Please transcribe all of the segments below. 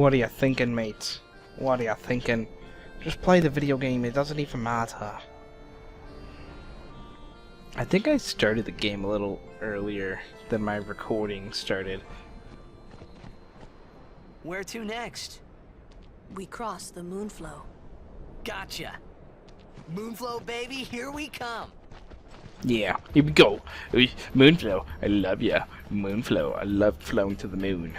What are you thinking, mate? What are you thinking? Just play the video game, it doesn't even matter. I think I started the game a little earlier than my recording started. Where to next? We cross the Moonflow. Gotcha. Moonflow, baby, here we come. Yeah, here we go. Moonflow, I love ya. Moonflow, I love flowing to the moon.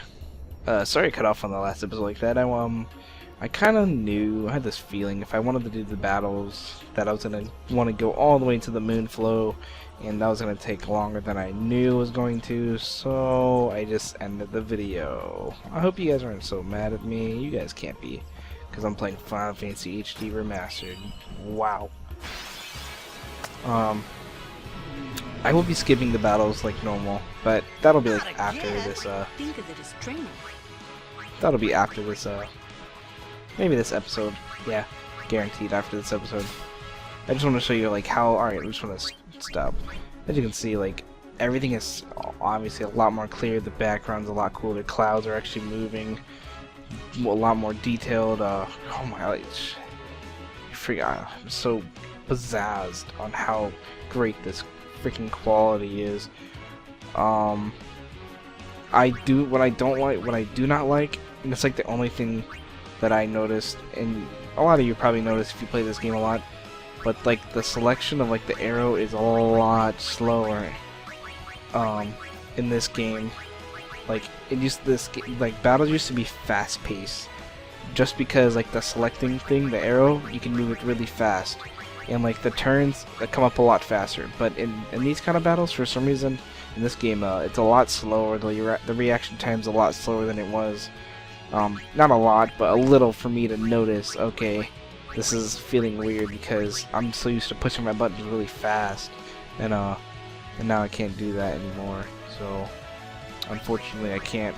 Sorry I cut off on the last episode like that. I kind of knew, I had this feeling if I wanted to do the battles that I was going to want to go all the way to the Moonflow, and that was going to take longer than I knew it was going to, so I just ended the video. I hope you guys aren't so mad at me. You guys can't be, because I'm playing Final Fantasy HD Remastered. Wow. I will be skipping the battles like normal, but that'll be like after this, Think of it as training. that'll be after this, maybe this episode. Yeah, guaranteed after this episode. I just want to show you like how, alright, I just want to stop. As you can see, like, everything is obviously a lot more clear, the background's a lot cooler, clouds are actually moving, a lot more detailed, oh my, like, I'm so pizzazzed on how great this freaking quality is. What I do not like, and it's like the only thing that I noticed, and a lot of you probably noticed if you play this game a lot, but like the selection of like the arrow is a lot slower in this game. Like battles used to be fast paced, just because like the selecting thing, the arrow, you can move it really fast, and like the turns that come up a lot faster. But in these kind of battles, for some reason in this game, it's a lot slower. The reaction time's a lot slower than it was. Not a lot, but a little for me to notice, okay, this is feeling weird because I'm so used to pushing my buttons really fast, and now I can't do that anymore. So unfortunately I can't.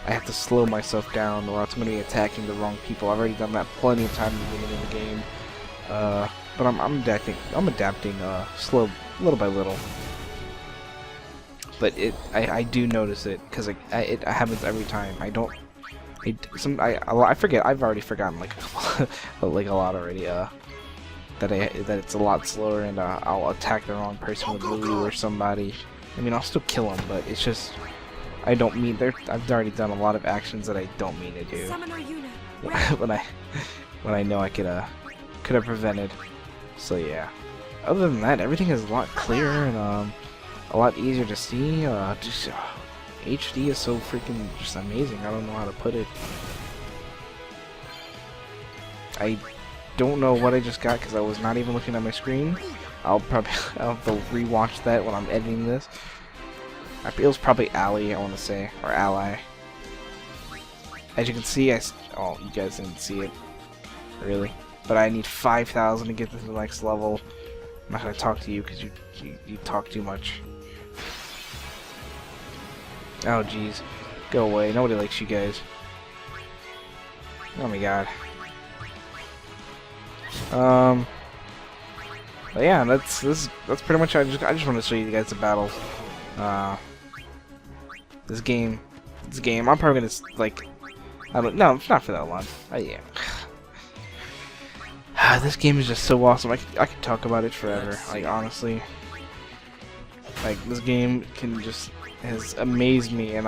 I have to slow myself down or else I'm going to be attacking the wrong people. I've already done that plenty of times in the beginning of the game. But I'm adapting slow, little by little. But I do notice it because it happens every time. I forget. I've already forgotten like like a lot already. That it's a lot slower, and I'll attack the wrong person with Lulu or somebody. I mean, I'll still kill them, but it's just I don't mean. I've already done a lot of actions that I don't mean to do. when I know I could have prevented. So yeah. Other than that, everything is a lot clearer and a lot easier to see. HD is so freaking just amazing. I don't know how to put it. I don't know what I just got because I was not even looking at my screen. I'll have to rewatch that when I'm editing this. It was probably Ally, I want to say, or Ally. As you can see, oh, you guys didn't see it, really. But I need 5,000 to get to the next level. I'm not gonna talk to you because you talk too much. Oh jeez, go away. Nobody likes you guys. Oh my god. But yeah, that's pretty much. I just want to show you guys the battles. This game. I'm probably gonna like. No, it's not for that long. Yeah. This game is just so awesome. I could talk about it forever. Like honestly, like this game has amazed me, and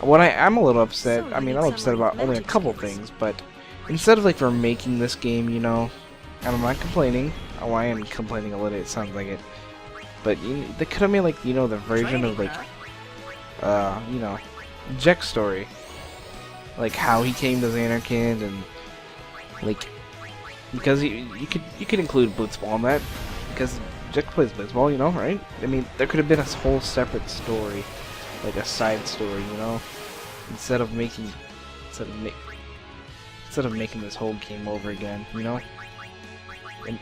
what I'm a little upset. I mean, I'm upset about only a couple things, but instead of like remaking this game, you know, and I'm not complaining. Oh, I am complaining a little. It sounds like it, but they could have made like the version of like Jecht's story, like how he came to Xanarkand, and like because you could include Blitzball in that because Jecht plays Blitzball, you know, right? I mean, there could have been a whole separate story, like a side story, you know, instead of making this whole game over again, you know. And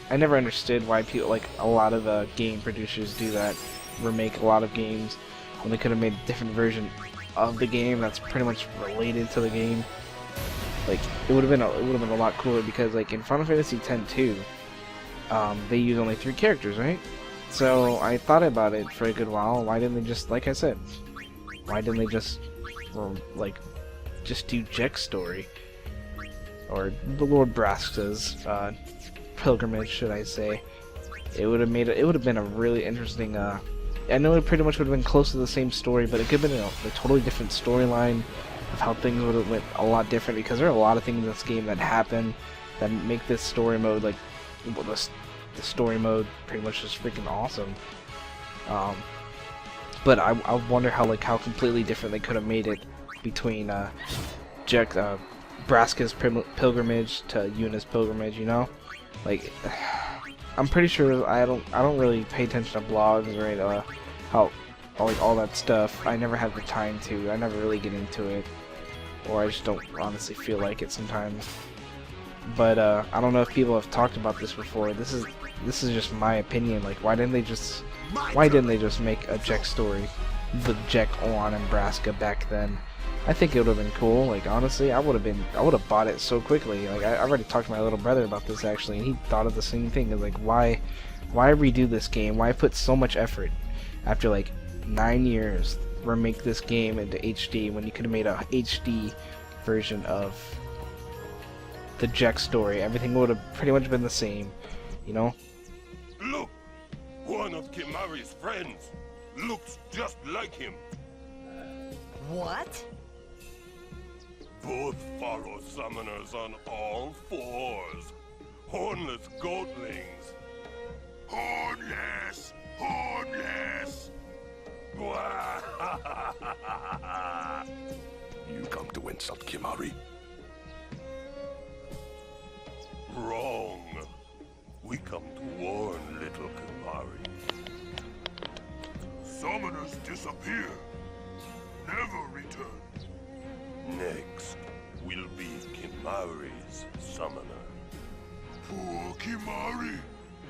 I never understood why people, like a lot of game producers, do that, remake a lot of games when they could have made a different version of the game that's pretty much related to the game. Like it would have been a lot cooler because like in Final Fantasy X-2, they use only 3 characters, right? So I thought about it for a good while. Why didn't they just, like I said, why didn't they just like just do Jecht's story, or the Lord Braska's pilgrimage, should I say. It would have been a really interesting. I know it pretty much would have been close to the same story, but it could have been a totally different storyline of how things would have went a lot different, because there are a lot of things in this game that happen that make this story mode, like, well, the story mode pretty much just freaking awesome. But I wonder how completely different they could have made it between Jecht, Braska's pilgrimage to Yuna's pilgrimage, you know? Like, I'm pretty sure I don't really pay attention to blogs or all that stuff. I never have the time to. I never really get into it, or I just don't honestly feel like it sometimes. But I don't know if people have talked about this before. This is just my opinion. Like, why didn't they just make a Jecht story, the Jecht, Aeons, and Braska back then? I think it would have been cool. Like, honestly, I would have bought it so quickly. Like, I already talked to my little brother about this actually, and he thought of the same thing. Like, why redo this game? Why put so much effort after like 9 years remake this game into HD when you could have made a HD version of the Jecht story? Everything would have pretty much been the same, you know? Look! One of Kimahri's friends looks just like him. What? Both follow summoners on all fours. Hornless goatlings. Hornless! Hornless! You come to insult Kimahri? Wrong. We come to warn little Kimahri. Summoners disappear. Never return. Next will be Kimahri's summoner. Poor Kimahri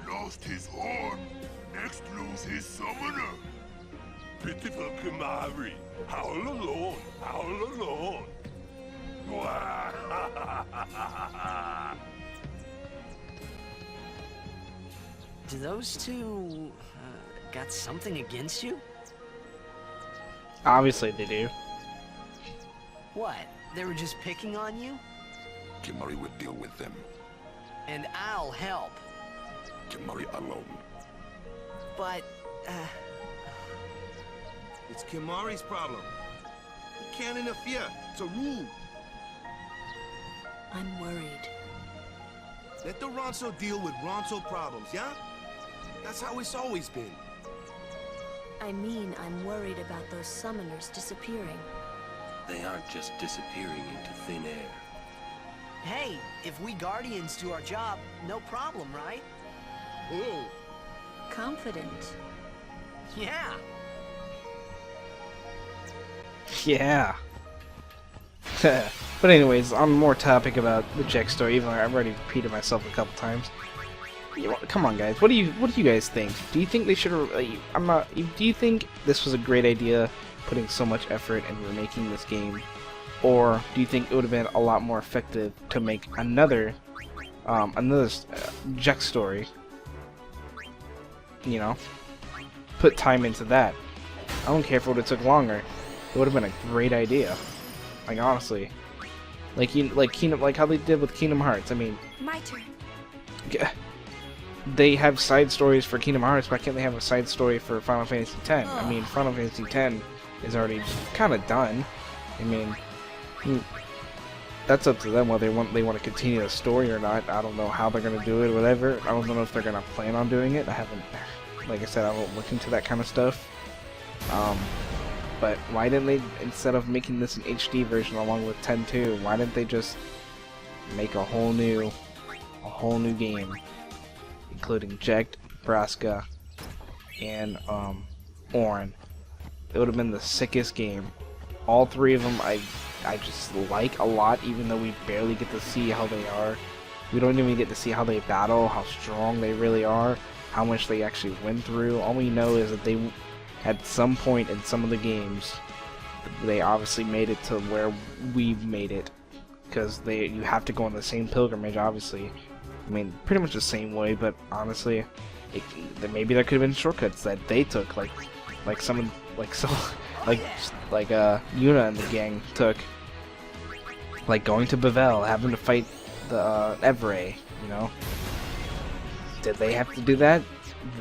lost his horn. Next lose his summoner. Pitiful Kimahri, howl alone, howl alone. Do those two got something against you? Obviously they do. What? They were just picking on you? Kimahri will deal with them. And I'll help. Kimahri alone. But, It's Kimahri's problem. You can't interfere. It's a rule. I'm worried. Let the Ronso deal with Ronso problems, yeah? That's how it's always been. I mean, I'm worried about those summoners disappearing. They aren't just disappearing into thin air. hey, if we Guardians do our job, no problem, right? Ooh. Confident. Yeah. Yeah. But anyways, on more topic about the Jecht story, even though I've already repeated myself a couple times. Come on, guys. What do you guys think? Do you think they should? Do you think this was a great idea, putting so much effort in remaking this game, or do you think it would have been a lot more effective to make another Jecht story? You know, put time into that. I don't care if it would have took longer. It would have been a great idea. Like, honestly, like how they did with Kingdom Hearts. I mean, My turn. they have side stories for Kingdom Hearts. Why can't they have a side story for Final Fantasy X? I mean, Final Fantasy X is already kind of done. I mean, that's up to them whether they want to continue the story or not. I don't know how they're gonna do it, whatever. I don't know if they're gonna plan on doing it. I haven't, like I said, I won't look into that kind of stuff. But why didn't they, instead of making this an HD version along with 10.2, why didn't they just make a whole new game, including Jecht, Braska, and Aeons? It would have been the sickest game. All three of them I just like a lot, even though we barely get to see how they are. We don't even get to see how they battle, how strong they really are, how much they actually went through. All we know is that they, at some point in some of the games, they obviously made it to where we've made it, because you have to go on the same pilgrimage, obviously. I mean, pretty much the same way, but honestly, maybe there could have been shortcuts that they took, like Yuna and the gang took. Like going to Bavel, having to fight the Evray, you know? Did they have to do that?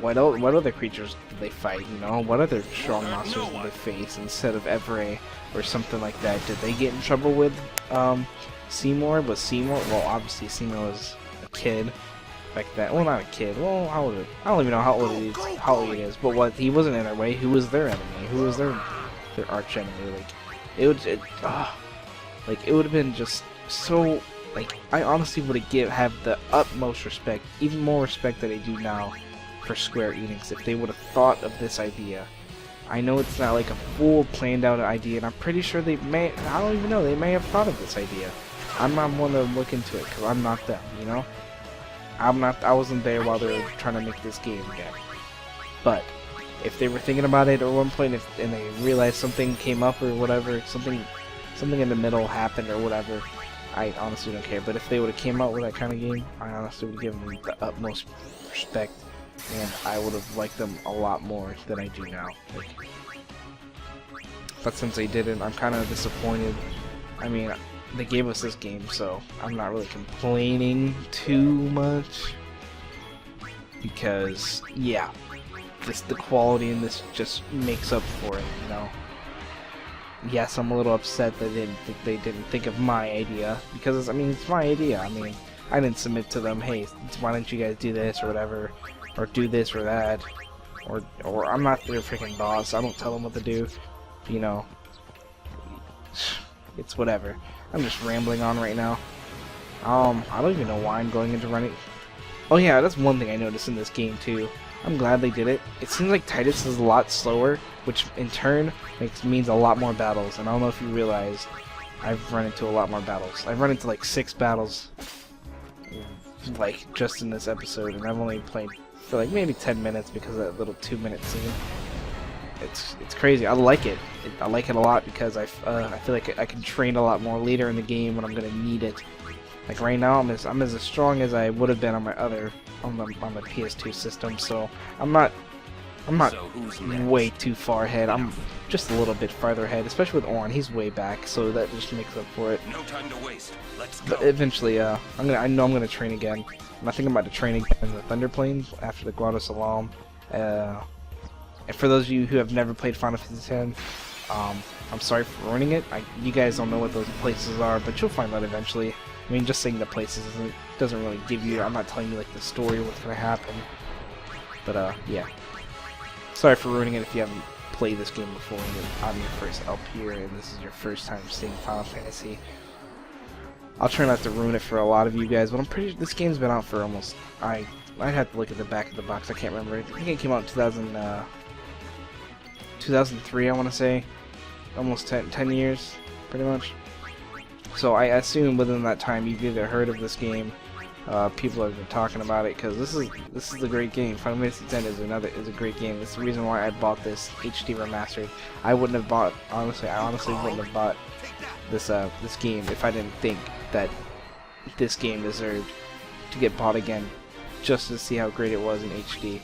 What other creatures did they fight, you know? What other strong monsters did they face instead of Evray or something like that? Did they get in trouble with Seymour? Was Seymour? Well, obviously Seymour was a kid like that. Well, not a kid. Well, how old? I don't even know how old he is. But what? He wasn't in their way. Who was their enemy? Who was their arch enemy? Like it would have been just so. Like I honestly would have the utmost respect, even more respect than I do now, for Square Enix if they would have thought of this idea. I know it's not like a full planned out idea, and I'm pretty sure they may. I don't even know. They may have thought of this idea. I'm not one to look into it because I'm not them. You know. I wasn't there while they were trying to make this game again. But if they were thinking about it at one point, and they realized something came up or whatever, something in the middle happened or whatever, I honestly don't care. But if they would have came out with that kind of game, I honestly would give them the utmost respect, and I would have liked them a lot more than I do now. But since they didn't, I'm kind of disappointed. I mean, they gave us this game, so I'm not really complaining too much. Because, yeah, the quality in this just makes up for it, you know. Yes, I'm a little upset that they didn't think of my idea, because I mean it's my idea. I mean, I didn't submit to them, hey, why don't you guys do this or whatever, or do this or that, or I'm not their freaking boss. I don't tell them what to do, you know. It's whatever. I'm just rambling on right now. I don't even know why I'm going into running. Oh yeah, that's one thing I noticed in this game too. I'm glad they did it. It seems like Titus is a lot slower, which in turn means a lot more battles. And I don't know if you realized, I've run into a lot more battles. I've run into like 6 battles, like just in this episode, and I've only played for like maybe 10 minutes because of that little 2-minute scene. It's crazy. I like it. I like it a lot because I feel like I can train a lot more later in the game when I'm gonna need it. Like right now, I'm as strong as I would have been on my on the PS2 system. So I'm not way too far ahead. I'm just a little bit farther ahead, especially with Orin. He's way back, so that just makes up for it. No time to waste. Let's go. But eventually, I know I'm gonna train again. I think I'm about to train again in the Thunder Plains after the Guado Salam. And for those of you who have never played Final Fantasy X, I'm sorry for ruining it. You guys don't know what those places are, but you'll find out eventually. I mean, just saying the places doesn't really give you. I'm not telling you like the story, what's gonna happen. But yeah. Sorry for ruining it if you haven't played this game before and I'm your first LP and this is your first time seeing Final Fantasy. I'll try not to ruin it for a lot of you guys, but I'm pretty. This game's been out for almost. I'd have to look at the back of the box. I can't remember. I think it came out in 2003, I want to say. Almost 10 years, pretty much. So I assume within that time you've either heard of this game, people have been talking about it, because this is a great game. Final Fantasy X is a great game. It's the reason why I bought this HD remastered. I wouldn't have bought, I honestly wouldn't have bought this game if I didn't think that this game deserved to get bought again, just to see how great it was in HD.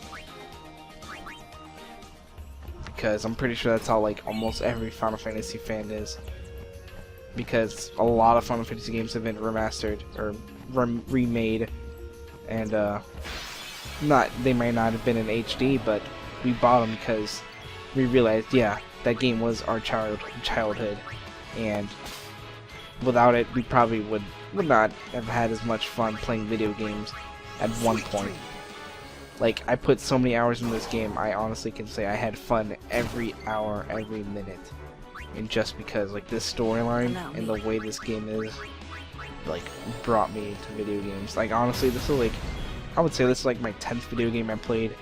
Because I'm pretty sure that's how like almost every Final Fantasy fan is. Because a lot of Final Fantasy games have been remastered or remade, and they might not have been in HD, but we bought them because we realized, yeah, that game was our childhood, and without it, we probably would not have had as much fun playing video games at one point. Like, I put so many hours in this game, I honestly can say I had fun every hour, every minute. And just because, like, this storyline and the way this game is, like, brought me into video games. Like, honestly, this is, like, I would say this is, like, my 10th video game I played.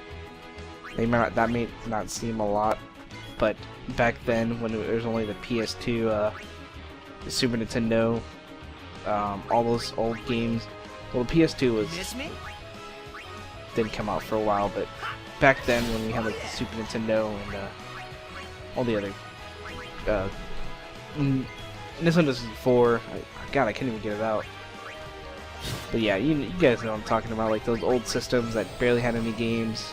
That may not seem a lot, but back then, when it was only the PS2, the Super Nintendo, all those old games, well, the PS2 didn't come out for a while, but back then when we had like the Super Nintendo and all the other Nintendo 64, God, I can't even get it out. But yeah, you guys know what I'm talking about, like those old systems that barely had any games.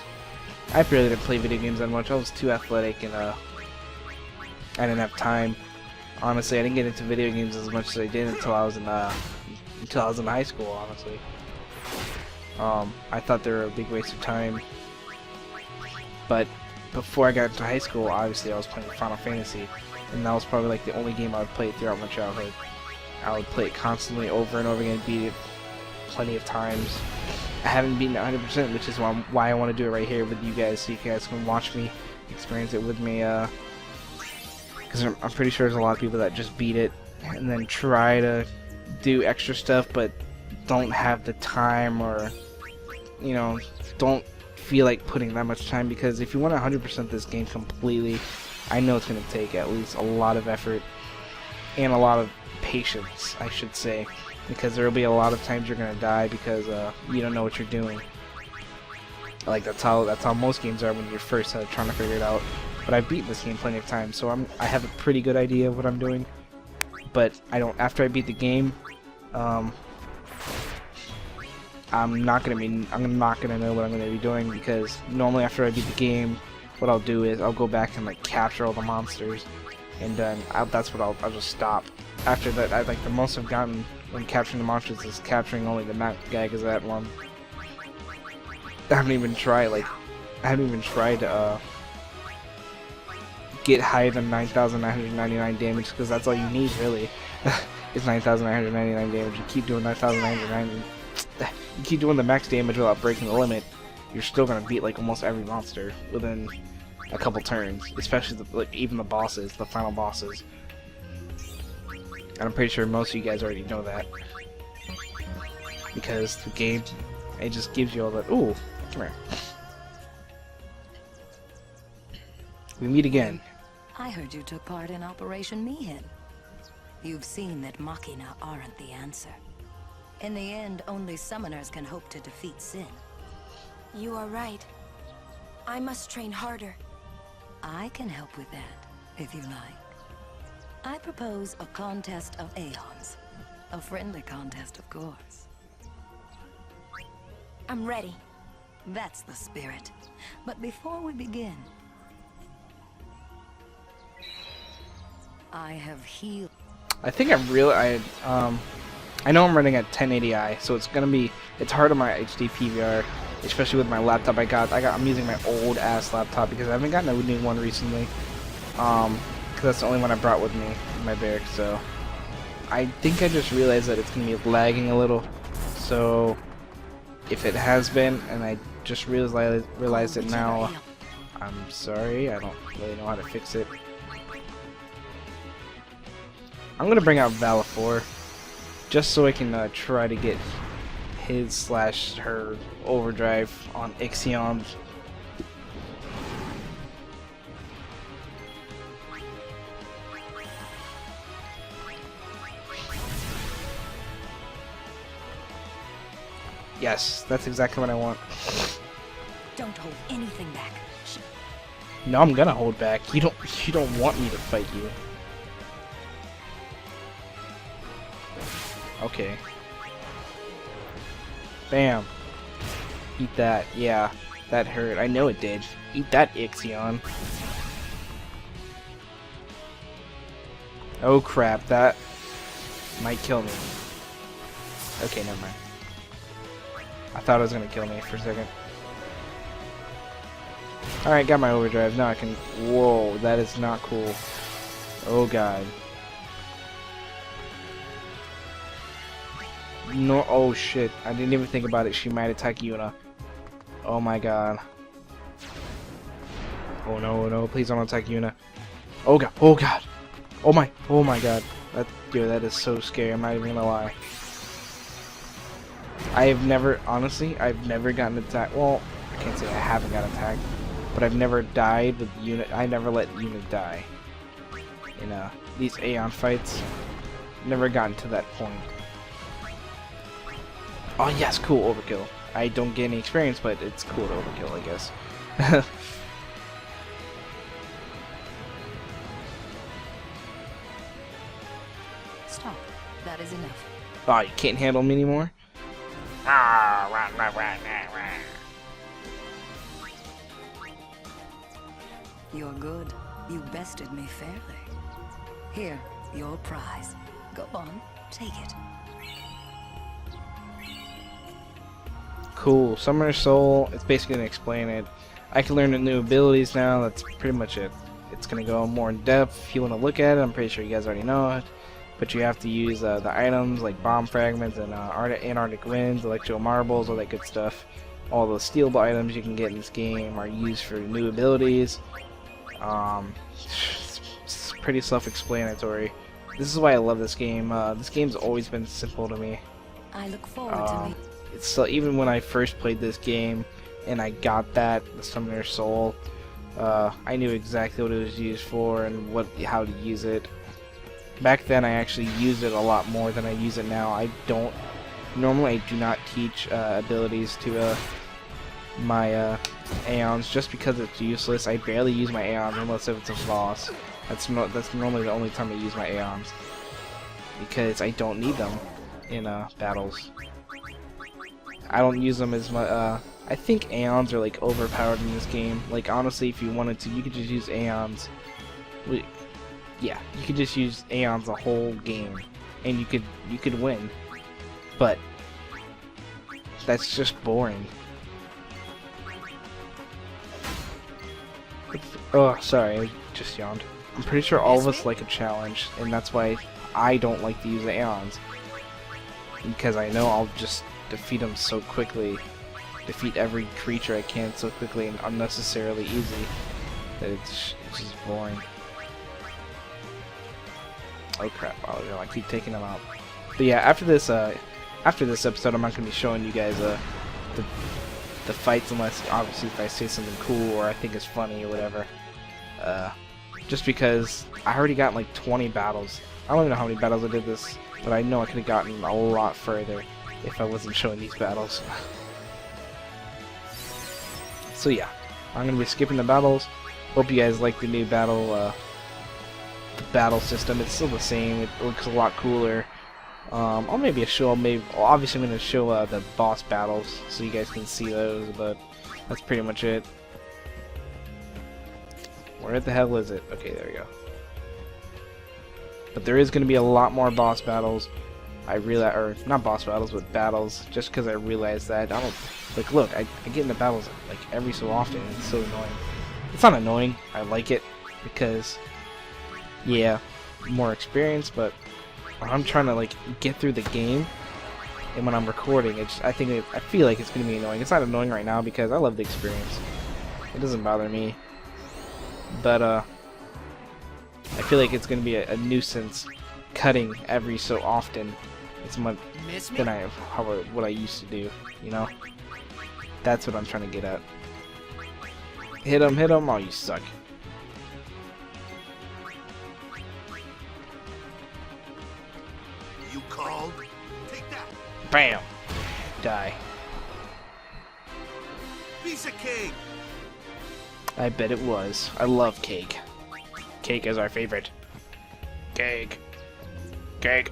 I barely didn't play video games that much. I was too athletic and I didn't have time. Honestly, I didn't get into video games as much as I did until I was in high school. Honestly, I thought they were a big waste of time. But before I got into high school, obviously I was playing Final Fantasy, and that was probably like the only game I would play throughout my childhood. I would play it constantly, over and over again, beat it plenty of times. I haven't beaten it 100%, which is why I want to do it right here with you guys, so you guys can watch me experience it with me. Because I'm pretty sure there's a lot of people that just beat it and then try to do extra stuff, but don't have the time, or you know, don't feel like putting that much time. Because if you want to 100% this game completely, I know it's going to take at least a lot of effort and a lot of patience, I should say, because there will be a lot of times you're going to die because you don't know what you're doing. Like that's how most games are when you're first trying to figure it out. But I've beaten this game plenty of times, so I have a pretty good idea of what I'm doing. But I don't. After I beat the game, I'm not gonna know what I'm gonna be doing, because normally after I beat the game, what I'll do is I'll go back and like capture all the monsters, and then that's what I'll just stop. After that, the most I've gotten when capturing the monsters is capturing only the Mount Gagazat one. I haven't even tried to get higher than 9,999 damage, because that's all you need really. It's 9,999 damage. You keep doing 9,999. You keep doing the max damage without breaking the limit, you're still gonna beat like almost every monster within a couple turns, especially even the bosses, the final bosses. And I'm pretty sure most of you guys already know that, because the game, it just gives you all that. Ooh, come here. We meet again. I heard you took part in Operation Mihin. You've seen that Machina aren't the answer. In the end, only summoners can hope to defeat Sin. You are right. I must train harder. I can help with that, if you like. I propose a contest of Aeons. A friendly contest, of course. I'm ready. That's the spirit. But before we begin, I have healed. I think I know I'm running at 1080i, so it's hard on my HD PVR, especially with my laptop I'm using my old ass laptop because I haven't gotten a new one recently. Because that's the only one I brought with me in my barracks, so I think I just realized that it's gonna be lagging a little. So if it has been, and I just realized it now, I'm sorry, I don't really know how to fix it. I'm gonna bring out Valifor, just so I can try to get his/her overdrive on Aeons. Yes, that's exactly what I want. Don't hold anything back. No, I'm gonna hold back. You don't want me to fight you. Okay. Bam. Eat that. Yeah, that hurt. I know it did. Eat that, Aeon. Oh crap, that might kill me. Okay, never mind. I thought it was gonna kill me for a second. Alright, got my overdrive. Now I can... Whoa, that is not cool. Oh god. No, oh shit. I didn't even think about it. She might attack Yuna. Oh my god. Oh no, no, please don't attack Yuna. Oh god, oh god. Oh my god. That is so scary. I'm not even gonna lie. I've never gotten attacked. Well, I can't say I haven't got attacked, but I've never died with Yuna. I never let Yuna die in these Aeon fights. Never gotten to that point. Oh yes, cool, overkill. I don't get any experience, but it's cool to overkill, I guess. Stop. That is enough. Oh, you can't handle me anymore? You're good. You bested me fairly. Here, Your prize. Go on, take it. Cool. Summoner Soul. It's basically going to explain it. I can learn the new abilities now. That's pretty much it. It's going to go more in depth. If you want to look at it, I'm pretty sure you guys already know it. But you have to use the items like bomb fragments and Antarctic winds, electro marbles, all that good stuff. All the stealable items you can get in this game are used for new abilities. It's pretty self-explanatory. This is why I love this game. This game's always been simple to me. I look forward to meeting. So even when I first played this game and I got the Summoner Soul, I knew exactly what it was used for and how to use it. Back then I actually used it a lot more than I use it now. Normally I do not teach abilities to my Aeons just because it's useless. I barely use my Aeons unless if it's a boss. That's normally the only time I use my Aeons because I don't need them in battles. I don't use them as much. I think Aeons are like overpowered in this game. Like honestly, if you wanted to, you could just use Aeons. Yeah, you could just use Aeons the whole game, and you could win. But that's just boring. Oh, sorry, I just yawned. I'm pretty sure all of us like a challenge, and that's why I don't like to use the Aeons. Because I know I'll just defeat them so quickly, defeat every creature I can so quickly and unnecessarily easy, that it's just boring. Oh crap, I keep taking them out. But yeah, after this episode, I'm not going to be showing you guys the fights unless, obviously, if I say something cool or I think it's funny or whatever. Just because I already got like 20 battles. I don't even know how many battles I did this, but I know I could have gotten a lot further if I wasn't showing these battles. So yeah, I'm going to be skipping the battles. Hope you guys like the new battle system. It's still the same. It looks a lot cooler. I'll maybe obviously I'm going to show the boss battles so you guys can see those, but that's pretty much it. Where the hell is it? Okay, there we go. But there is going to be a lot more boss battles. Or not boss battles, but battles, just because I realized that. Like, look, I get into battles like every so often, and it's so annoying. It's not annoying, I like it, because, yeah, more experience, but when I'm trying to, like, get through the game, and when I'm recording, I feel like it's going to be annoying. It's not annoying right now, because I love the experience. It doesn't bother me. But, I feel like it's going to be a nuisance cutting every so often. It's much than what I used to do, you know? That's what I'm trying to get at. Hit him, oh you suck. You called? Take that. Bam! Die. Piece of cake. I bet it was. I love cake. Cake is our favorite. Cake. Cake.